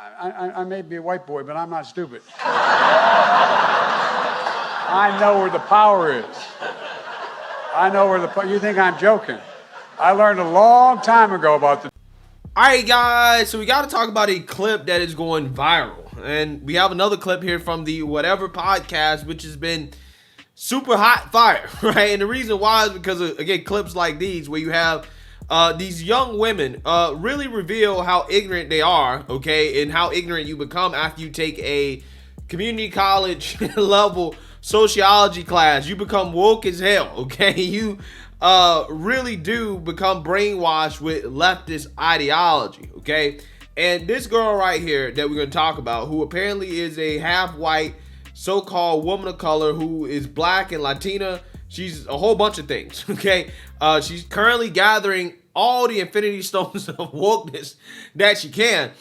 I may be a white boy, but I'm not stupid. I know where the power is. You think I'm joking? I learned a long time ago about the... All right, guys, so we got to talk about a clip that is going viral. And we have another clip here from the Whatever podcast, which has been super hot fire, right? And the reason why is because of, again, clips like these where you have these young women really reveal how ignorant they are, okay, and how ignorant you become after you take a community college level sociology class. You become woke as hell, okay? You really do become brainwashed with leftist ideology, okay? And this girl right here that we're going to talk about, who apparently is a half-white so-called woman of color who is black and Latina, she's a whole bunch of things, okay? She's currently gathering all the infinity stones of wokeness that she can.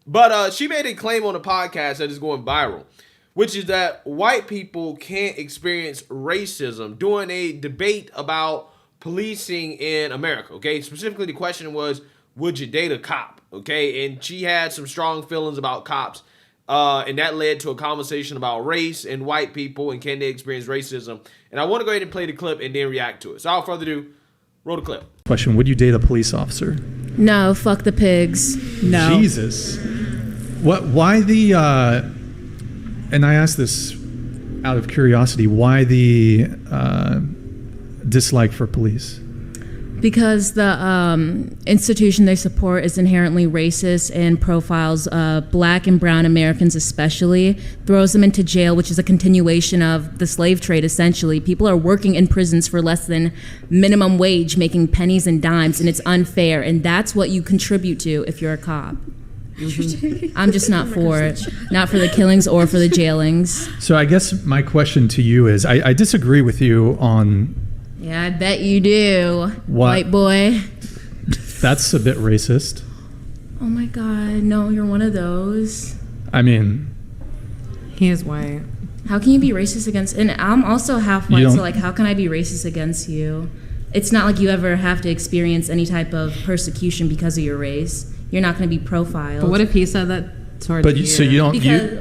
But she made a claim on the podcast that is going viral, which is that white people can't experience racism, doing a debate about policing in America, okay? Specifically, the question was, would you date a cop, okay? And she had some strong feelings about cops, and that led to a conversation about race and white people and can they experience racism. And I want to go ahead and play the clip and then react to it. So without further ado, roll the clip. Question, would you date a police officer? No, fuck the pigs. No. Jesus. Why the, and I ask this out of curiosity, why the dislike for police? Because the institution they support is inherently racist and profiles black and brown Americans especially, throws them into jail, which is a continuation of the slave trade, essentially. People are working in prisons for less than minimum wage, making pennies and dimes, and it's unfair, and that's what you contribute to if you're a cop. Mm-hmm. I'm just not for it. Not for the killings or for the jailings. So I guess my question to you is, I disagree with you on... Yeah, I bet you do, what? White boy. That's a bit racist. Oh my God, no, you're one of those. I mean... He is white. How can you be racist against... And I'm also half white, so like, how can I be racist against you? It's not like you ever have to experience any type of persecution because of your race. You're not going to be profiled. But what if he said that towards you? So you don't... Because,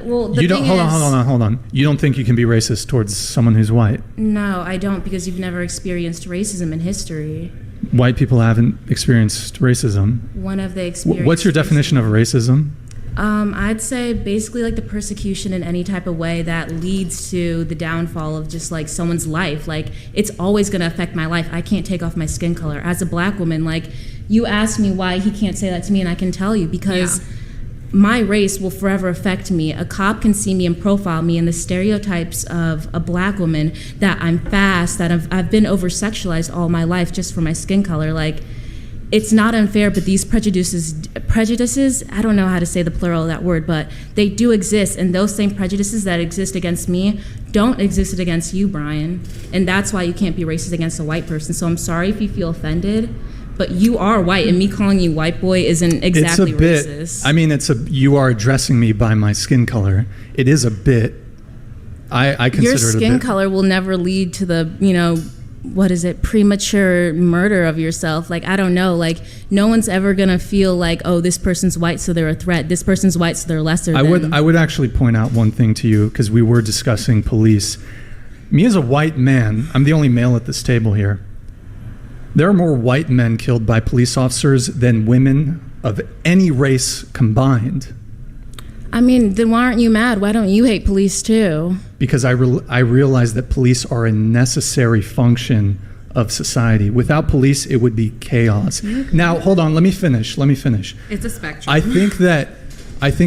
you don't... Hold on. You don't think you can be racist towards someone who's white? No, I don't, because you've never experienced racism in history. White people haven't experienced racism. When have they experienced What's your definition of racism? I'd say basically like the persecution in any type of way that leads to the downfall of just like someone's life. Like, it's always going to affect my life. I can't take off my skin color. As a black woman, like, you asked me why he can't say that to me, and I can tell you because my race will forever affect me. A cop can see me and profile me in the stereotypes of a black woman, that I'm fast, that I've been over-sexualized all my life just for my skin color. Like, it's not unfair, but these prejudices, I don't know how to say the plural of that word, but they do exist, and those same prejudices that exist against me don't exist against you, Brian. And that's why you can't be racist against a white person. So I'm sorry if you feel offended, but you are white, and me calling you white boy isn't exactly racist. I mean, you are addressing me by my skin color. It is a bit. I consider it a bit. Your skin color will never lead to the, premature murder of yourself. Like, I don't know. Like, no one's ever gonna feel like, oh, this person's white, so they're a threat. This person's white, so they're lesser than. I would actually point out one thing to you, because we were discussing police. Me as a white man, I'm the only male at this table here. There are more white men killed by police officers than women of any race combined. I mean, then why aren't you mad? Why don't you hate police too? Because I realize that police are a necessary function of society. Without police, it would be chaos. Now, hold on, let me finish. It's a spectrum. I think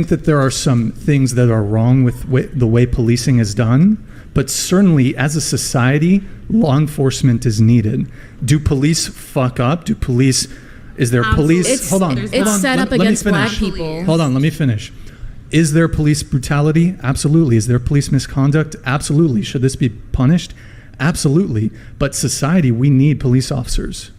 that there are some things that are wrong with the way policing is done. But certainly, as a society, law enforcement is needed. Do police fuck up? Is there police? Hold on. It's set up against black people. Hold on, let me finish. Is there police brutality? Absolutely. Is there police misconduct? Absolutely. Should this be punished? Absolutely. But society, we need police officers.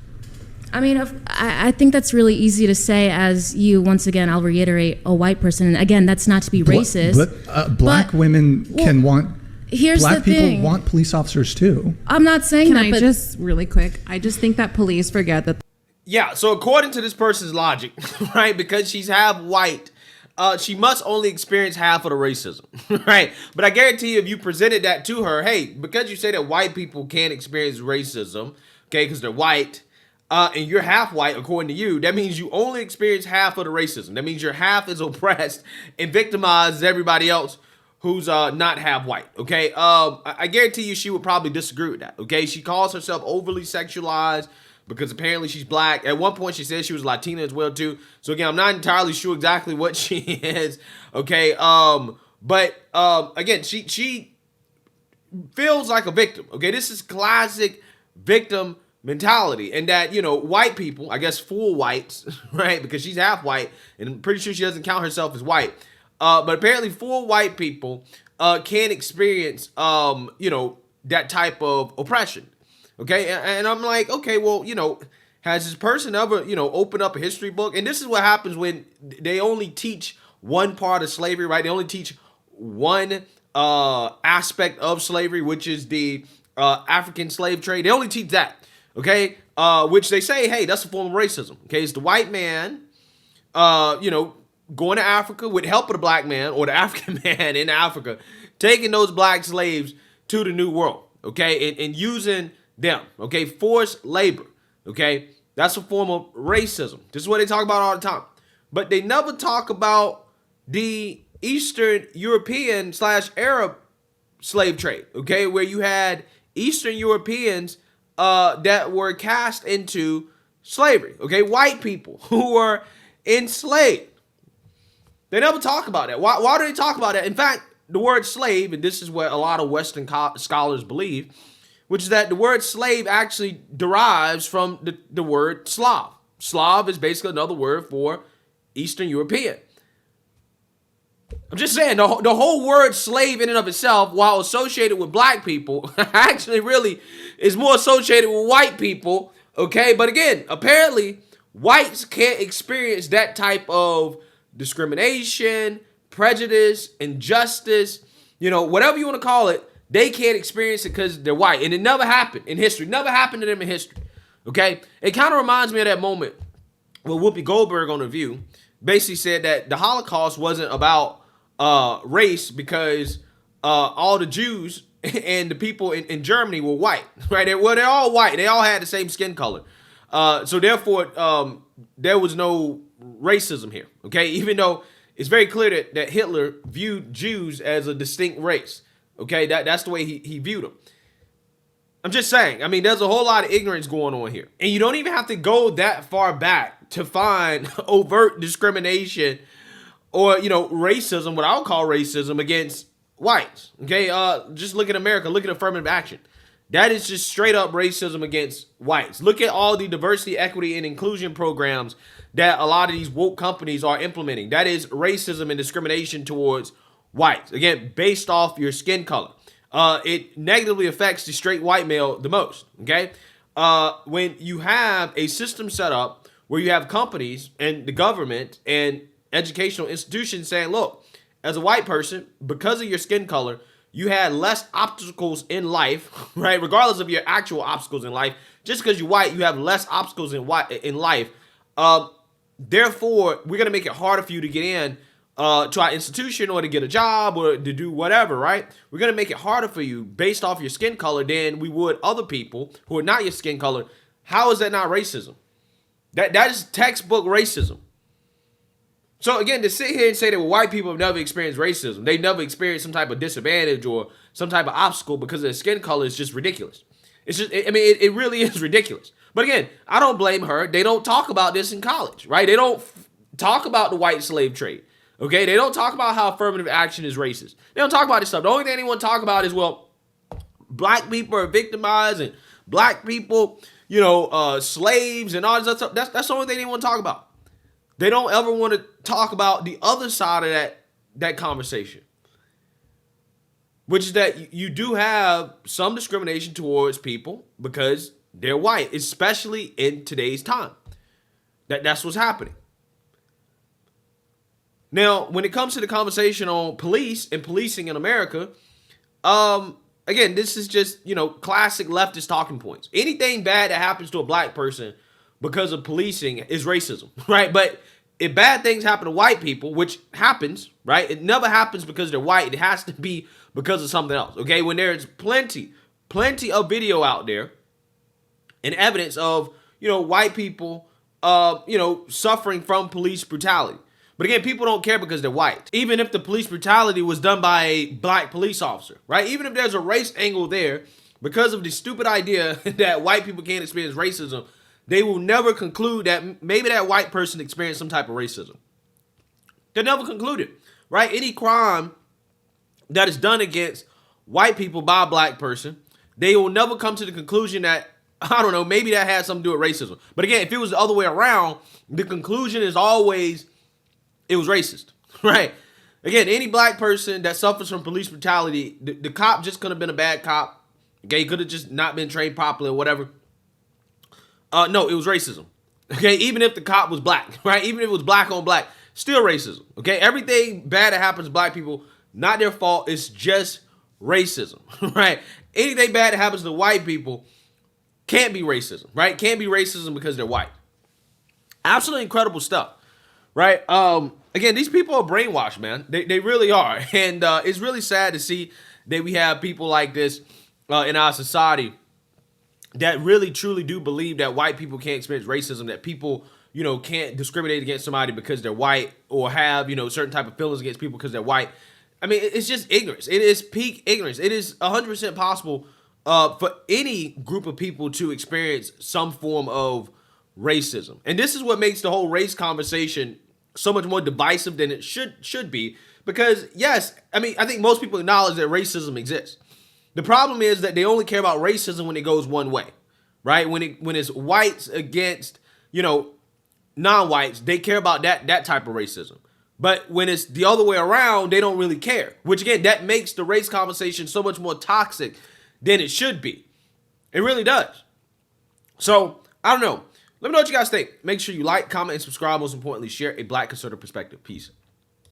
I mean, I think that's really easy to say as you, once again, I'll reiterate, a white person. And again, that's not to be racist. But black women can want... Here's Black the thing. people want police officers too. I'm not saying that, but just really quick, I just think that police forget that. Yeah, so according to this person's logic, right, because she's half white, she must only experience half of the racism, right? But I guarantee you, if you presented that to her, hey, because you say that white people can't experience racism, okay, because they're white, and you're half white, according to you, that means you only experience half of the racism. That means your half is oppressed and victimizes everybody else who's not half white, okay? I guarantee you she would probably disagree with that, okay? She calls herself overly sexualized because apparently she's black. At one point, she said she was Latina as well, too. So, again, I'm not entirely sure exactly what she is, okay? But again, she feels like a victim, okay? This is classic victim mentality. And that, you know, white people, I guess full whites, right? Because she's half white, and I'm pretty sure she doesn't count herself as white. But apparently full white people can experience, you know, that type of oppression. Okay, and I'm like, okay, well, you know, has this person ever, you know, opened up a history book? And this is what happens when they only teach one part of slavery, right? They only teach one aspect of slavery, which is the African slave trade. They only teach that, okay? Which they say, hey, that's a form of racism. Okay, it's the white man, you know, going to Africa with the help of the black man or the African man in Africa, taking those black slaves to the New World, okay, and using them, okay, forced labor, okay, that's a form of racism. This is what they talk about all the time. But they never talk about the Eastern European / Arab slave trade, okay, where you had Eastern Europeans that were cast into slavery, okay, white people who were enslaved. They never talk about that. Why do they talk about that? In fact, the word slave, and this is what a lot of Western scholars believe, which is that the word slave actually derives from the word Slav. Slav is basically another word for Eastern European. I'm just saying, the whole word slave in and of itself, while associated with black people, actually really is more associated with white people, okay? But again, apparently, whites can't experience that type of discrimination, prejudice, injustice, you know, whatever you want to call it. They can't experience it because they're white. And it never happened in history. Never happened to them in history. Okay? It kind of reminds me of that moment where Whoopi Goldberg on The View basically said that the Holocaust wasn't about race because all the Jews and the people in Germany were white. Right? They're all white. They all had the same skin color. So therefore, there was no racism here. Okay? Even though it's very clear that Hitler viewed Jews as a distinct race. Okay, that's the way he viewed them. I'm just saying, I mean, there's a whole lot of ignorance going on here. And you don't even have to go that far back to find overt discrimination or, you know, racism, what I'll call racism against whites. Okay, just look at America, look at affirmative action. That is just straight up racism against whites. Look at all the diversity, equity, and inclusion programs that a lot of these woke companies are implementing. That is racism and discrimination towards whites. Again, based off your skin color. It negatively affects the straight white male the most, okay? When you have a system set up where you have companies and the government and educational institutions saying, look, as a white person, because of your skin color, you had less obstacles in life, right? Regardless of your actual obstacles in life, just because you're white, you have less obstacles in life. Therefore, we're going to make it harder for you to get in to our institution or to get a job or to do whatever, right? We're going to make it harder for you based off your skin color than we would other people who are not your skin color. How is that not racism? That is textbook racism. So again, to sit here and say that white people have never experienced racism, they've never experienced some type of disadvantage or some type of obstacle because of their skin color is just ridiculous. It's just, I mean, it really is ridiculous. But again, I don't blame her. They don't talk about this in college, right? They don't talk about the white slave trade. Okay, they don't talk about how affirmative action is racist. They don't talk about this stuff. The only thing they want to talk about is, well, black people are victimized and black people, you know, slaves and all this other stuff. That's the only thing they want to talk about. They don't ever want to talk about the other side of that conversation, which is that you do have some discrimination towards people because they're white, especially in today's time. That's what's happening. Now, when it comes to the conversation on police and policing in America, again, this is just, you know, classic leftist talking points. Anything bad that happens to a black person because of policing is racism, right? But if bad things happen to white people, which happens, right? It never happens because they're white. It has to be because of something else, okay? When there's plenty of video out there and evidence of, white people, suffering from police brutality. But again, people don't care because they're white. Even if the police brutality was done by a black police officer, right? Even if there's a race angle there, because of the stupid idea that white people can't experience racism, they will never conclude that maybe that white person experienced some type of racism. They'll never conclude it, right? Any crime that is done against white people by a black person, they will never come to the conclusion that, I don't know, maybe that had something to do with racism. But again, if it was the other way around, the conclusion is always it was racist, right? Again, any black person that suffers from police brutality, the cop just could have been a bad cop. Okay, he could have just not been trained properly or whatever. No, it was racism. Okay, even if the cop was black, right? Even if it was black on black, still racism. Okay, everything bad that happens to black people, not their fault. It's just racism, right? Anything bad that happens to white people can't be racism, right? Can't be racism because they're white. Absolutely incredible stuff, right? Again, these people are brainwashed, man. They really are, and it's really sad to see that we have people like this in our society that really truly do believe that white people can't experience racism, that people, can't discriminate against somebody because they're white, or have, certain type of feelings against people because they're white. I mean, it's just ignorance. It is peak ignorance. It is 100% possible for any group of people to experience some form of racism. And this is what makes the whole race conversation so much more divisive than it should be. Because, yes, I mean, I think most people acknowledge that racism exists. The problem is that they only care about racism when it goes one way, right? When it's whites against, non-whites, they care about that type of racism. But when it's the other way around, they don't really care. Which, again, that makes the race conversation so much more toxic than it should be. It really does. So, I don't know. Let me know what you guys think. Make sure you like, comment, and subscribe. Most importantly, share a black conservative perspective. Peace.